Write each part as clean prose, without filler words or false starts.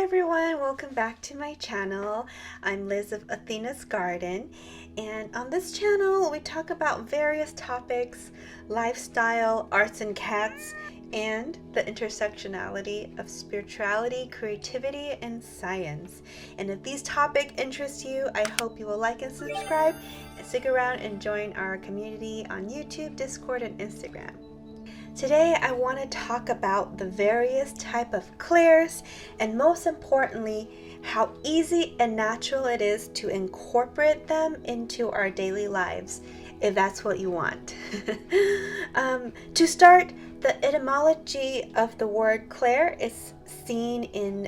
everyone, welcome back to my channel. I'm Liz of Athena's Garden, and on this channel we talk about various topics: lifestyle, arts and cats, and the intersectionality of spirituality, creativity, and science. And if these topics interest you, I hope you will like and subscribe, and stick around and join our community on YouTube, Discord, and Instagram. Today I want to talk about the various type of clairs, and most importantly, how easy and natural it is to incorporate them into our daily lives, if that's what you want. To start, the etymology of the word clair is seen in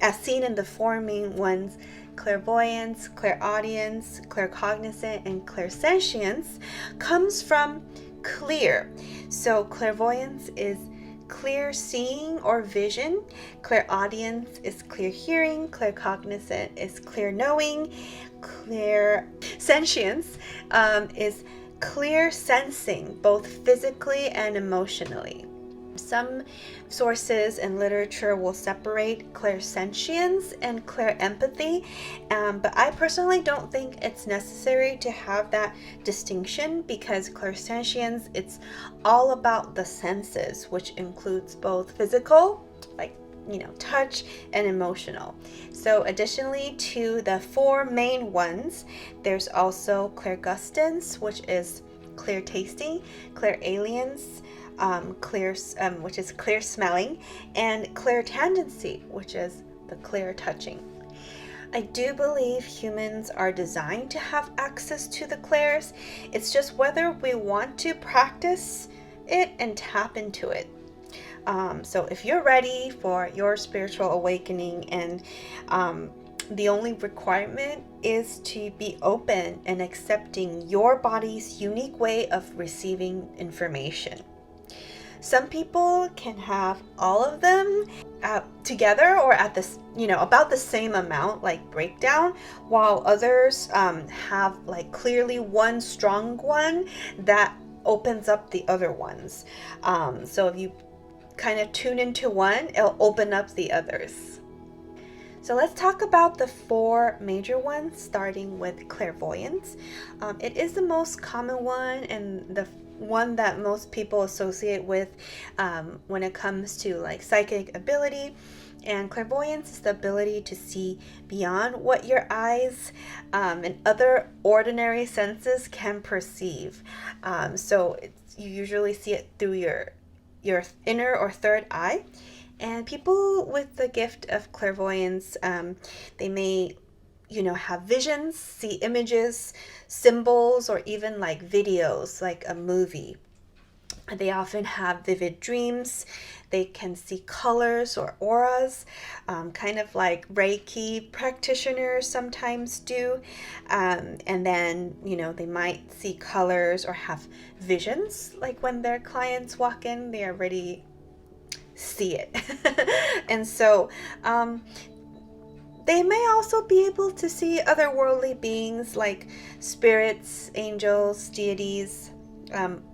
the four main ones: clairvoyance, clairaudience, claircognizance, and clairsentience, comes from clear. So clairvoyance is clear seeing or vision, clairaudience is clear hearing, claircognizance is clear knowing, clairsentience is clear sensing, both physically and emotionally. Some sources and literature will separate clairsentience and clairempathy, but I personally don't think it's necessary to have that distinction, because clairsentience, it's all about the senses, which includes both physical, like touch, and emotional. So additionally to the four main ones, there's also clairgustance, which is clear tasting, clairalience, which is clear smelling, and Clairtangency, which is the clear touching. I do believe humans are designed to have access to the clairs. It's just whether we want to practice it and tap into it. So if you're ready for your spiritual awakening, and the only requirement is to be open and accepting your body's unique way of receiving information. Some people can have all of them together, or at this, about the same amount, like breakdown, while others have like clearly one strong one that opens up the other ones. So if you kind of tune into one, it'll open up the others. So let's talk about the four major ones, starting with clairvoyance. It is the most common one, and the one that most people associate with when it comes to like psychic ability. And clairvoyance is the ability to see beyond what your eyes and other ordinary senses can perceive. So you usually see it through your inner or third eye. And people with the gift of clairvoyance, they may have visions, see images, symbols, or even like videos, like a movie. They often have vivid dreams. They can see colors or auras, kind of like Reiki practitioners sometimes do. And then, they might see colors or have visions, like when their clients walk in, they already see it. And so, they may also be able to see otherworldly beings like spirits, angels, deities,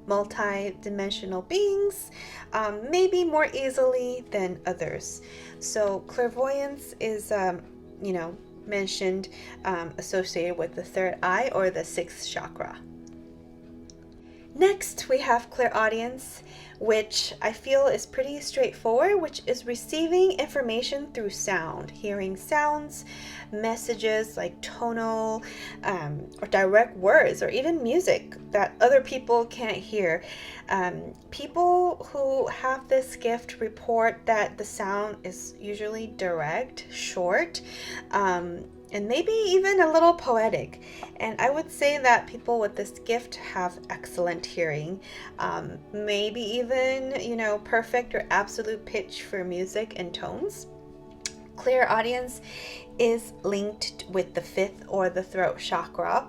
multi-dimensional beings, maybe more easily than others. So clairvoyance is, mentioned, associated with the third eye or the sixth chakra. Next, we have clairaudience, which I feel is pretty straightforward, which is receiving information through sound, hearing sounds, messages like tonal or direct words, or even music that other people can't hear. People who have this gift report that the sound is usually direct, short, and maybe even a little poetic. And I would say that people with this gift have excellent hearing, maybe even, perfect or absolute pitch for music and tones. Clairaudience is linked with the fifth or the throat chakra.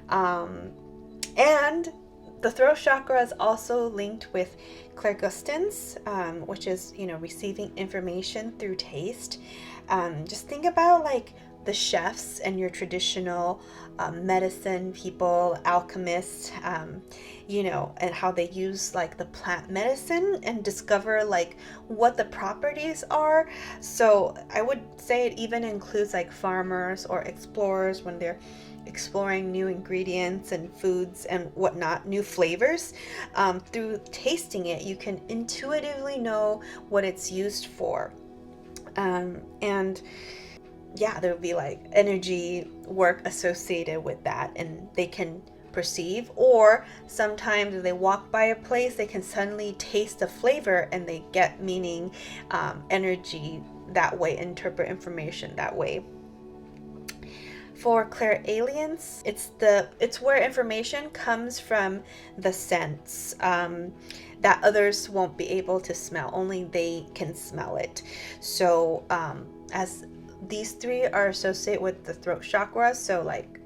And the throat chakra is also linked with Clairgustance, which is, receiving information through taste. Just think about like the chefs and your traditional medicine people, alchemists, and how they use like the plant medicine and discover like what the properties are. So I would say it even includes like farmers or explorers when they're exploring new ingredients and foods and whatnot, new flavors. Through tasting it, you can intuitively know what it's used for. And yeah, there would be like energy work associated with that, and they can perceive. Or sometimes if they walk by a place, they can suddenly taste the flavor and they get meaning, energy that way, interpret information that way. For Clairalience, it's where information comes from the sense that others won't be able to smell. Only they can smell it. So as these three are associated with the throat chakra, so like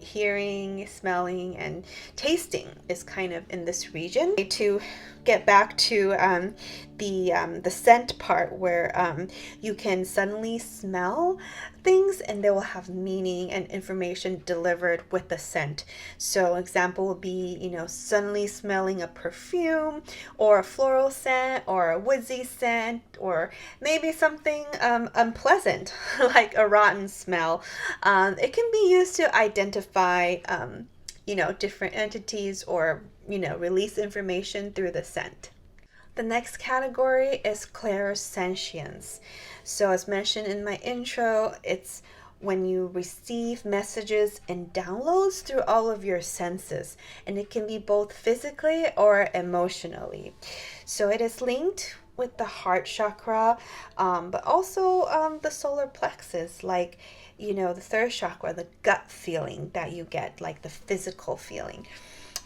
hearing, smelling, and tasting is kind of in this region. To get back to the scent part, where you can suddenly smell things and they will have meaning and information delivered with the scent. So example would be, suddenly smelling a perfume or a floral scent or a woodsy scent, or maybe something unpleasant like a rotten smell. It can be used to identify different entities, or release information through the scent. The next category is Clairsentience. So as mentioned in my intro, it's when you receive messages and downloads through all of your senses, and it can be both physically or emotionally. So it is linked with the heart chakra, but also the solar plexus, like the third chakra, the gut feeling that you get, like the physical feeling.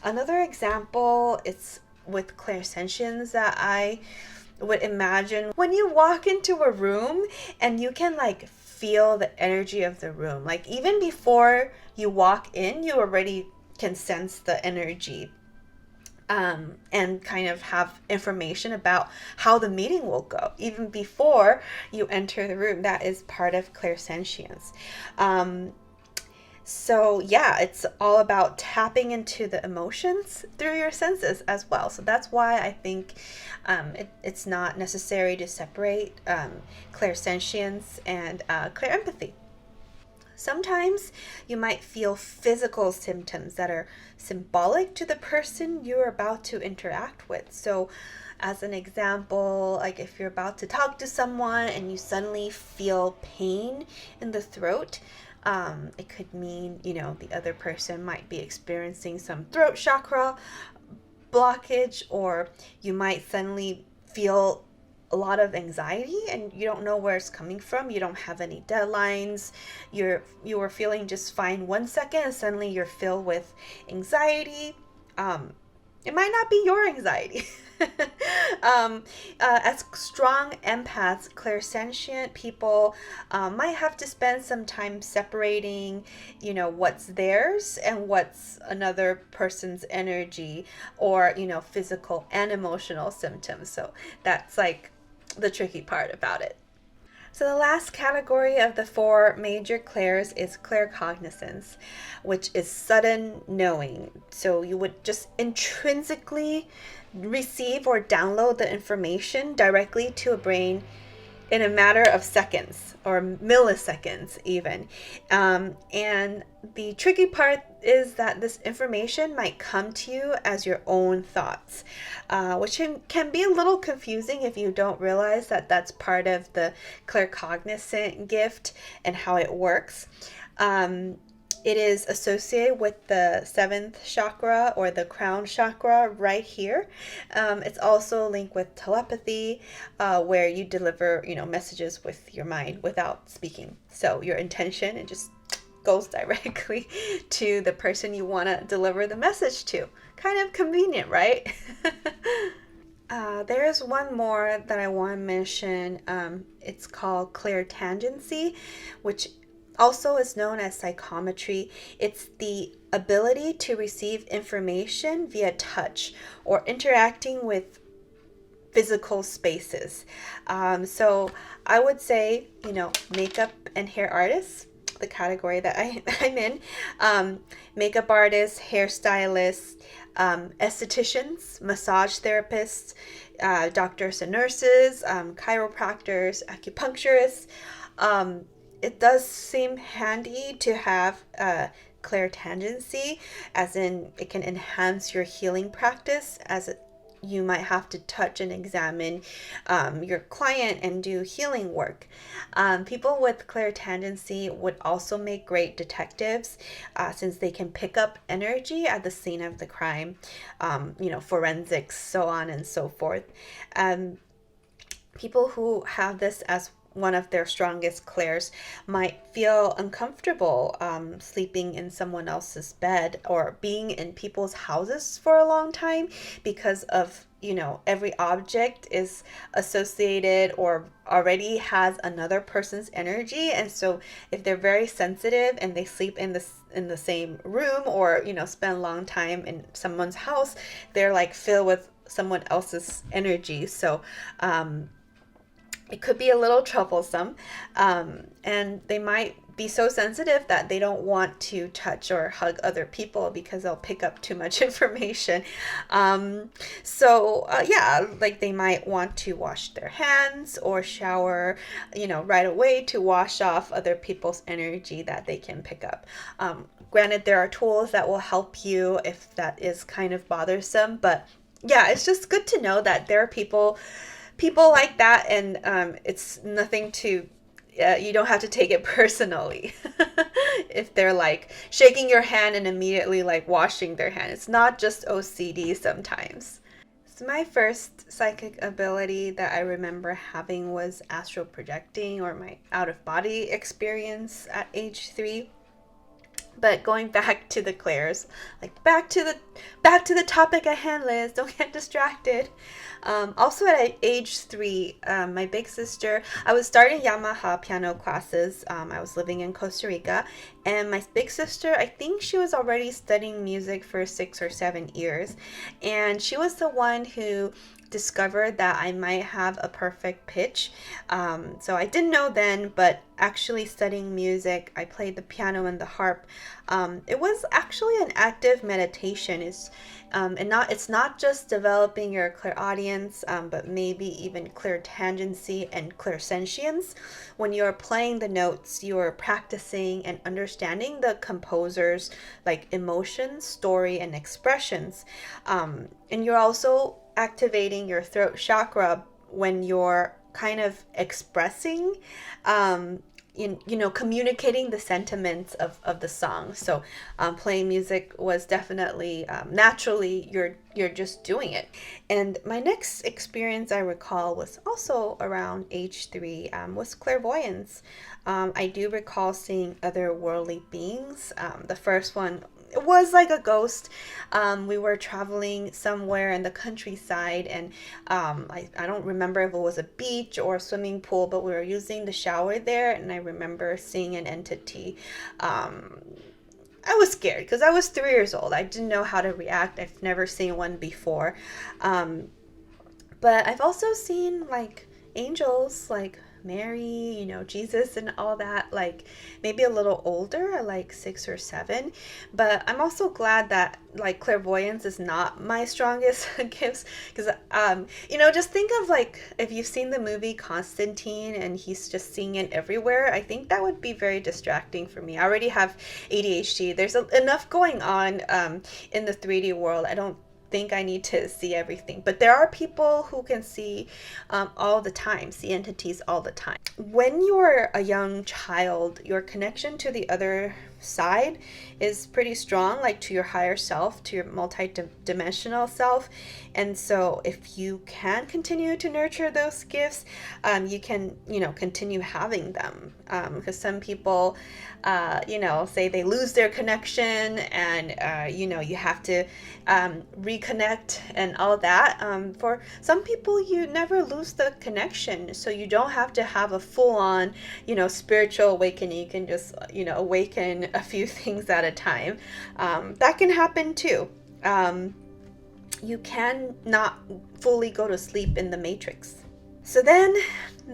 Another example is with Clairsentience that I would imagine when you walk into a room and you can like feel the energy of the room. Like even before you walk in, you already can sense the energy, and kind of have information about how the meeting will go even before you enter the room. That is part of Clairsentience. So yeah, it's all about tapping into the emotions through your senses as well. So that's why I think it's not necessary to separate Clairsentience and Clairempathy. Sometimes you might feel physical symptoms that are symbolic to the person you're about to interact with. So as an example, like if you're about to talk to someone and you suddenly feel pain in the throat, it could mean, the other person might be experiencing some throat chakra blockage, or you might suddenly feel a lot of anxiety and you don't know where it's coming from. You don't have any deadlines. You were feeling just fine 1 second and suddenly you're filled with anxiety. It might not be your anxiety. As strong empaths, clairsentient people might have to spend some time separating, what's theirs and what's another person's energy, or, physical and emotional symptoms. So that's like the tricky part about it. So the last category of the 4 major clairs is claircognizance, which is sudden knowing. So you would just intrinsically receive or download the information directly to a brain in a matter of seconds or milliseconds even. And the tricky part is that this information might come to you as your own thoughts, which can be a little confusing if you don't realize that that's part of the claircognizant gift and how it works. It is associated with the 7th chakra, or the crown chakra right here. It's also linked with telepathy, where you deliver, messages with your mind without speaking. So your intention, it just goes directly to the person you want to deliver the message to. Kind of convenient, right? There is one more that I want to mention. It's called Clairtangency, which also is known as psychometry. It's the ability to receive information via touch or interacting with physical spaces. So I would say, makeup and hair artists, the category that I'm in, makeup artists, hairstylists, estheticians, massage therapists, doctors and nurses, chiropractors, acupuncturists. It does seem handy to have Clairtangency, as in it can enhance your healing practice, as you might have to touch and examine your client and do healing work. People with Clairtangency would also make great detectives, since they can pick up energy at the scene of the crime, forensics, so on and so forth. People who have this as one of their strongest clairs might feel uncomfortable sleeping in someone else's bed or being in people's houses for a long time, because of, every object is associated or already has another person's energy. And so if they're very sensitive and they sleep in the same room, or spend a long time in someone's house, they're like filled with someone else's energy. So it could be a little troublesome, and they might be so sensitive that they don't want to touch or hug other people because they'll pick up too much information. Like they might want to wash their hands or shower, right away to wash off other people's energy that they can pick up. Granted, there are tools that will help you if that is kind of bothersome, but yeah, it's just good to know that there are people like that, and it's nothing to you don't have to take it personally. If they're like shaking your hand and immediately like washing their hand, it's not just OCD sometimes. So my first psychic ability that I remember having was astral projecting, or my out-of-body experience at age 3. But going back to the clairs, like back to the topic at hand, Liz. Don't get distracted. Also at age 3, my big sister, I was starting Yamaha piano classes. I was living in Costa Rica, and my big sister, I think she was already studying music for 6 or 7 years, and she was the one who discovered that I might have a perfect pitch. So I didn't know then, but actually studying music, I played the piano and the harp. It was actually an active meditation. It's not just developing your clairaudience, but maybe even clairtangency and clairsentience. When you're playing the notes, you're practicing and understanding the composer's like emotions, story, and expressions. And you're also activating your throat chakra when you're kind of expressing, communicating the sentiments of the song. So playing music was definitely naturally you're just doing it. And my next experience I recall was also around age 3, was clairvoyance. I do recall seeing otherworldly beings. The first one, it was like a ghost. We were traveling somewhere in the countryside, and I don't remember if it was a beach or a swimming pool, but we were using the shower there, and I remember seeing an entity. I was scared because I was 3 years old. I didn't know how to react. I've never seen one before. But I've also seen like angels, like Mary, Jesus and all that, like maybe a little older, like 6 or 7. But I'm also glad that like clairvoyance is not my strongest gifts, because just think of like if you've seen the movie Constantine and he's just seeing it everywhere. I think that would be very distracting for me. I already have ADHD. There's enough going on in the 3D world. I don't think I need to see everything, but there are people who can see all the time, see entities all the time. When you're a young child, your connection to the other side is pretty strong, like to your higher self, to your multi-dimensional self. And so if you can continue to nurture those gifts, you can continue having them, because some people say they lose their connection, and you have to reconnect and all that. For some people, you never lose the connection, so you don't have to have a full-on spiritual awakening. You can just awaken a few things at a time. That can happen too. you can not fully go to sleep in the matrix. So then,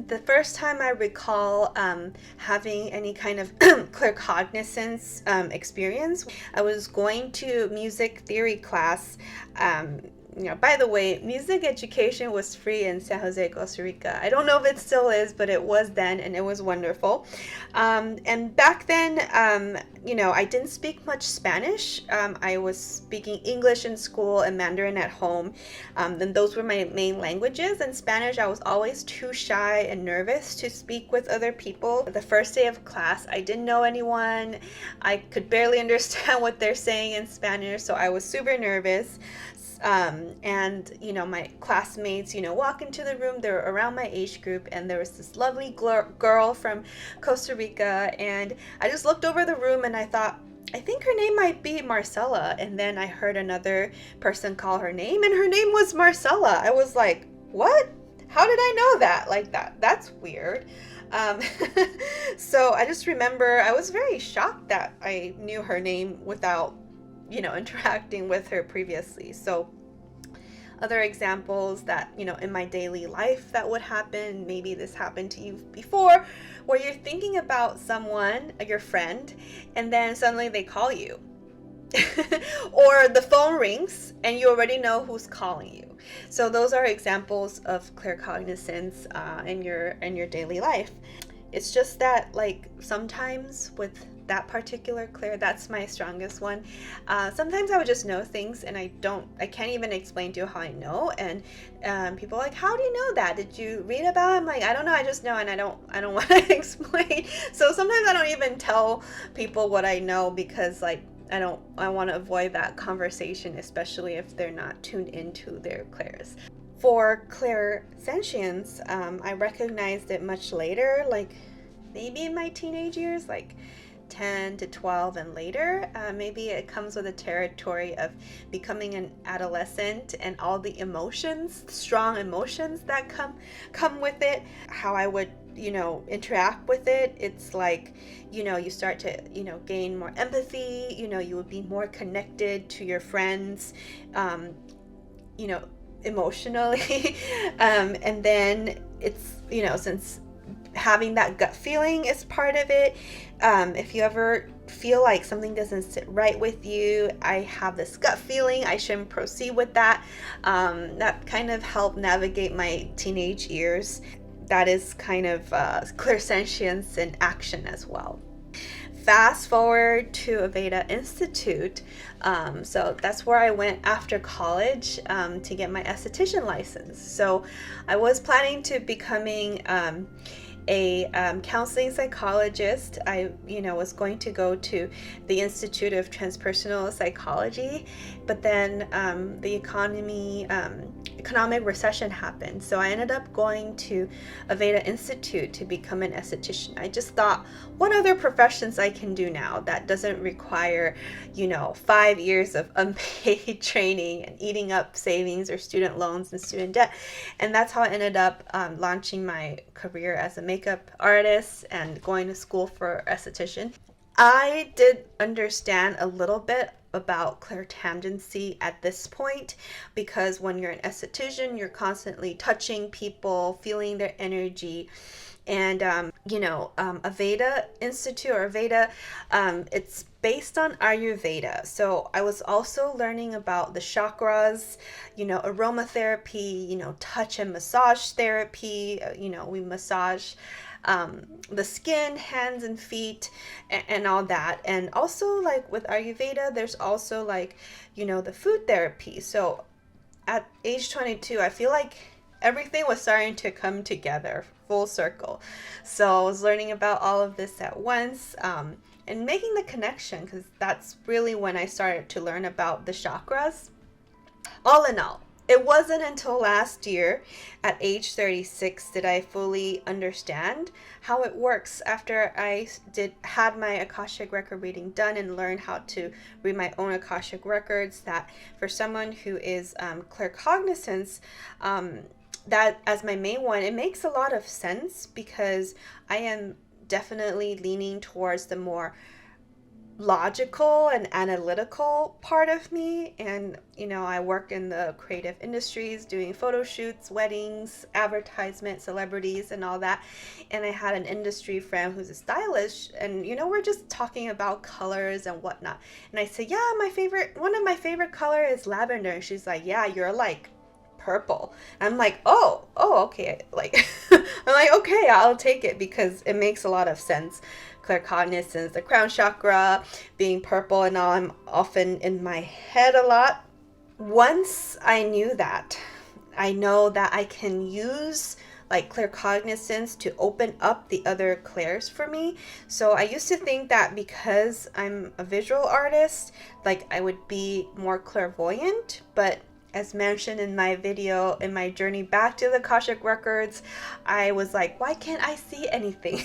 the first time I recall having any kind of claircognizance experience, I was going to music theory class. By the way, music education was free in San Jose, Costa Rica. I don't know if it still is, but it was then, and it was wonderful. And back then, I didn't speak much Spanish. I was speaking English in school and Mandarin at home. And those were my main languages. And Spanish, I was always too shy and nervous to speak with other people. The first day of class, I didn't know anyone. I could barely understand what they're saying in Spanish, so I was super nervous. My classmates, walk into the room. They were around my age group, and there was this lovely girl from Costa Rica, and I just looked over the room and I thought, I think her name might be Marcella. And then I heard another person call her name, and her name was Marcella. I was like, what? How did I know that? Like that? That's weird. So I just remember I was very shocked that I knew her name without interacting with her previously. So other examples that, in my daily life that would happen, maybe this happened to you before, where you're thinking about someone, your friend, and then suddenly they call you. Or the phone rings and you already know who's calling you. So those are examples of claircognizance in your daily life. It's just that, like, sometimes with that particular clair, that's my strongest one. Sometimes I would just know things and I can't even explain to you how I know. And people are like, how do you know that? Did you read about it? I'm like, I don't know, I just know, and I don't want to explain. So sometimes I don't even tell people what I know, because I want to avoid that conversation, especially if they're not tuned into their clairs. For clairsentience, I recognized it much later, like maybe in my teenage years, like 10 to 12 and later. Maybe it comes with the territory of becoming an adolescent and all the emotions, strong emotions that come with it, how I would interact with it. It's like, you start to, gain more empathy, you would be more connected to your friends, emotionally. And then it's, since having that gut feeling is part of it. If you ever feel like something doesn't sit right with you, I have this gut feeling I shouldn't proceed with that. That kind of helped navigate my teenage years. That is kind of clairsentience in action as well. Fast forward to Aveda Institute. So that's where I went after college to get my esthetician license. So I was planning to becoming a counseling psychologist. I was going to go to the Institute of Transpersonal Psychology, but then the economic recession happened, so I ended up going to Aveda Institute to become an esthetician. I just thought, what other professions I can do now that doesn't require 5 years of unpaid training and eating up savings or student loans and student debt. And that's how I ended up launching my career as a makeup artist and going to school for esthetician. I did understand a little bit about Clairtangency at this point, because when you're an esthetician, you're constantly touching people, feeling their energy. And Aveda Institute, or Aveda, it's based on Ayurveda. So I was also learning about the chakras, aromatherapy, touch and massage therapy. We massage the skin, hands and feet, and all that. And also, like with Ayurveda, there's also the food therapy. So at age 22, I feel like everything was starting to come together full circle. So I was learning about all of this at once, and making the connection, because that's really when I started to learn about the chakras. All in all, it wasn't until last year at age 36 did I fully understand how it works. After I had my Akashic record reading done and learned how to read my own Akashic records, that for someone who is Claircognizance, that as my main one, it makes a lot of sense, because I am definitely leaning towards the more logical and analytical part of me. And I work in the creative industries doing photo shoots, weddings, advertisement, celebrities, and all that. And I had an industry friend who's a stylist, and we're just talking about colors and whatnot. And I said, yeah, one of my favorite color is lavender. And she's like, yeah, you're like purple. I'm like, oh, okay. Like, I'm like, okay, I'll take it, because it makes a lot of sense. Claircognizance, the crown chakra, being purple and all. I'm often in my head a lot. Once I knew that, I know that I can use like claircognizance to open up the other clairs for me. So I used to think that because I'm a visual artist, like I would be more clairvoyant, but as mentioned in my video, in my journey back to the Akashic records, I was like, why can't I see anything?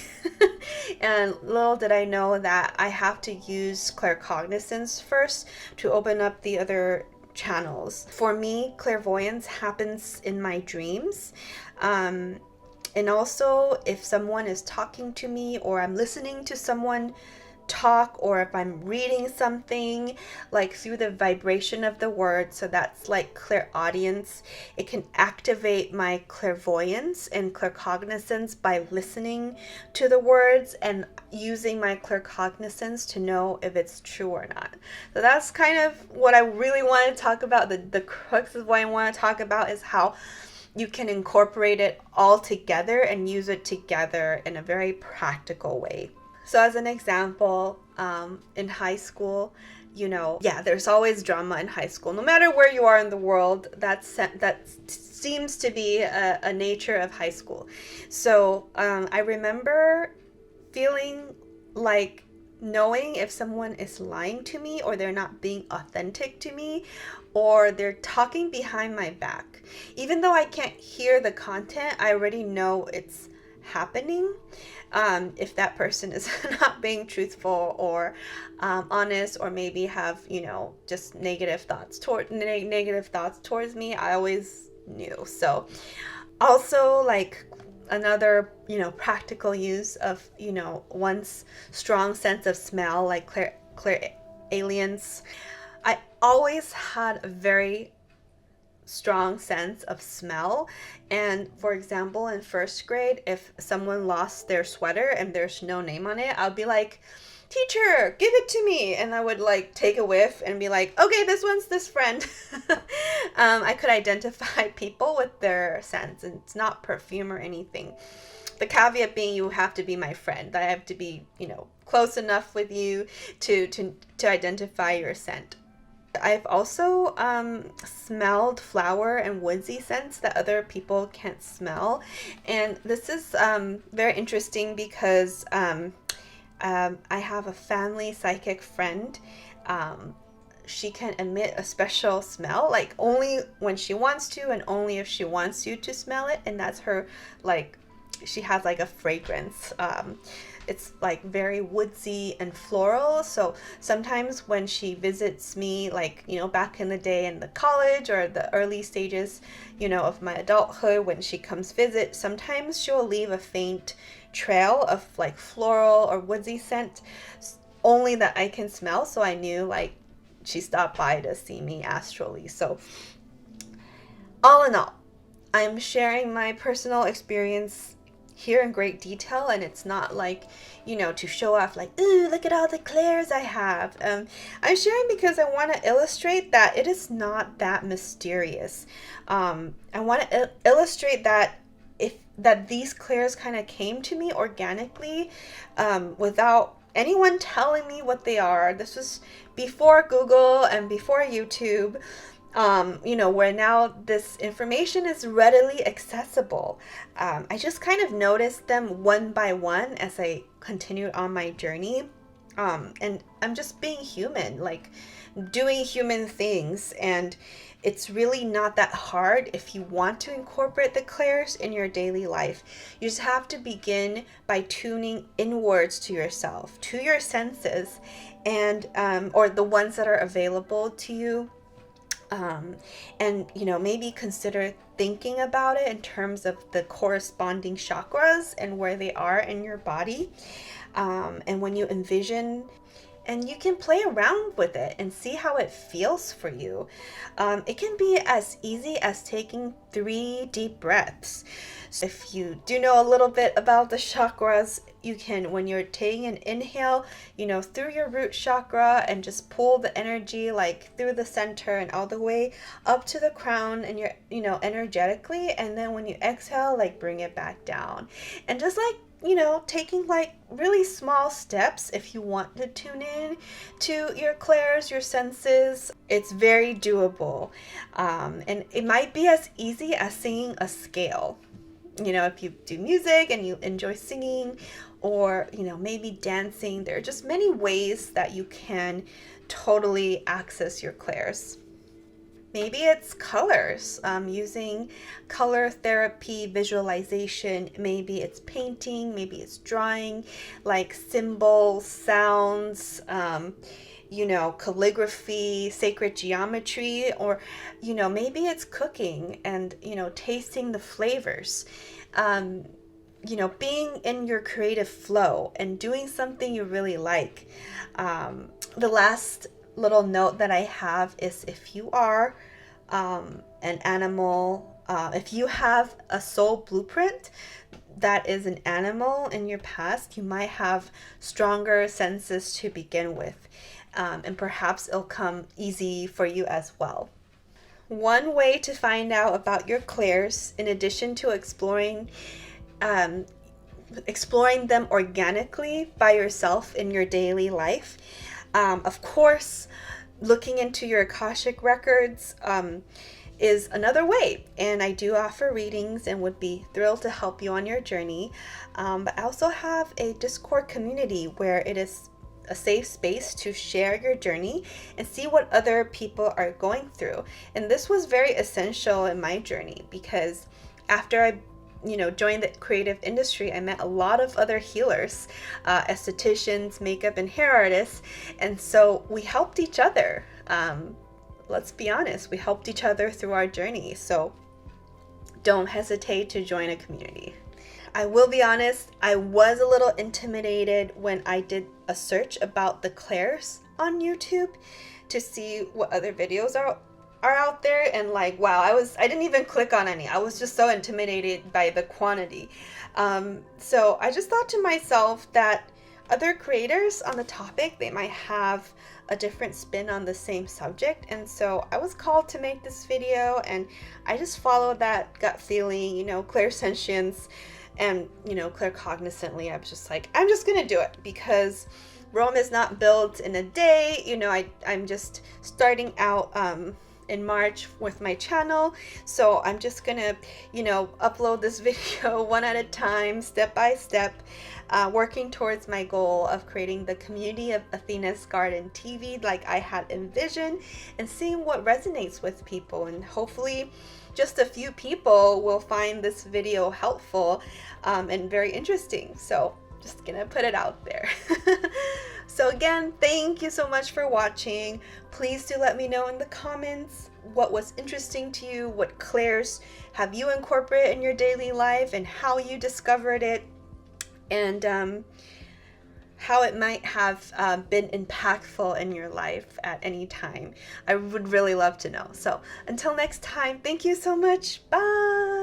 And little did I know that I have to use claircognizance first to open up the other channels. For me, clairvoyance happens in my dreams. And also if someone is talking to me, or I'm listening to someone talk, or if I'm reading something, like through the vibration of the words. So that's like clairaudience. It can activate my clairvoyance and claircognizance by listening to the words and using my claircognizance to know if it's true or not. So that's kind of what I really want to talk about. The crux of what I want to talk about is how you can incorporate it all together and use it together in a very practical way. So as an example, in high school, there's always drama in high school. No matter where you are in the world, that seems to be a nature of high school. So I remember feeling like knowing if someone is lying to me, or they're not being authentic to me, or they're talking behind my back. Even though I can't hear the content, I already know it's happening. If that person is not being truthful or honest, or maybe have just negative thoughts towards me, I always knew. So also, like, another practical use of one's strong sense of smell, like Clairalience. I always had a very strong sense of smell. And for example, in first grade, if someone lost their sweater and there's no name on it, I'll be like, teacher, give it to me. And I would like take a whiff and be like, okay, this one's this friend. I could identify people with their scents, and it's not perfume or anything. The caveat being, you have to be my friend. I have to be close enough with you to identify your scent. I've also smelled flower and woodsy scents that other people can't smell. And this is very interesting because I have a family psychic friend. She can emit a special smell, like only when she wants to, and only if she wants you to smell it. And that's her, like, she has like a fragrance. It's like very woodsy and floral. So sometimes when she visits me, like, back in the day in the college or the early stages, of my adulthood, when she comes visit, sometimes she'll leave a faint trail of like floral or woodsy scent, only that I can smell. So I knew like she stopped by to see me astrally. So all in all, I'm sharing my personal experience here in great detail, and it's not like to show off, like, ooh, look at all the clairs I have. I'm sharing because I want to illustrate that it is not that mysterious. I want to illustrate that these clairs kind of came to me organically, without anyone telling me what they are. This was before Google and before YouTube. Where now this information is readily accessible. I just kind of noticed them one by one as I continued on my journey. And I'm just being human, like doing human things. And it's really not that hard if you want to incorporate the clairs in your daily life. You just have to begin by tuning inwards to yourself, to your senses, and or the ones that are available to you. And maybe consider thinking about it in terms of the corresponding chakras and where they are in your body. And when you envision and you can play around with it and see how it feels for you. It can be as easy as taking 3 deep breaths. So if you do know a little bit about the chakras, you can, when you're taking an inhale, through your root chakra, and just pull the energy like through the center and all the way up to the crown, and you're, energetically. And then when you exhale, like bring it back down. And just like, taking like really small steps. If you want to tune in to your clairs, your senses, it's very doable. And it might be as easy as singing a scale. If you do music and you enjoy singing, or, maybe dancing, there are just many ways that you can totally access your clairs. Maybe it's colors, using color therapy, visualization. Maybe it's painting, maybe it's drawing, like symbols, sounds, calligraphy, sacred geometry, or, maybe it's cooking and, tasting the flavors. Being in your creative flow and doing something you really like. The last little note that I have is, if you are an animal, if you have a soul blueprint that is an animal in your past, you might have stronger senses to begin with, and perhaps it'll come easy for you as well. One way to find out about your clairs, in addition to exploring them organically by yourself in your daily life, of course, looking into your Akashic records is another way. And I do offer readings and would be thrilled to help you on your journey. But I also have a Discord community where it is a safe space to share your journey and see what other people are going through. And this was very essential in my journey, because after I joined the creative industry, I met a lot of other healers, estheticians, makeup and hair artists, and so we helped each other. Let's be honest, we helped each other through our journey, so don't hesitate to join a community. I will be honest, I was a little intimidated when I did a search about the clairs on YouTube to see what other videos are out there, and like, wow, I didn't even click on any. I was just so intimidated by the quantity. So I just thought to myself that other creators on the topic, they might have a different spin on the same subject, and so I was called to make this video, and I just followed that gut feeling, Clairsentience and claircognizantly. I was just like, I'm just gonna do it, because Rome is not built in a day. I'm just starting out in March with my channel, so I'm just gonna upload this video one at a time, step by step, working towards my goal of creating the community of Athena's Garden TV like I had envisioned, and seeing what resonates with people. And hopefully just a few people will find this video helpful and very interesting. So just gonna put it out there. So again, thank you so much for watching. Please do let me know in the comments what was interesting to you, what clairs have you incorporated in your daily life, and how you discovered it, and how it might have been impactful in your life at any time. I would really love to know. So until next time, thank you so much. Bye.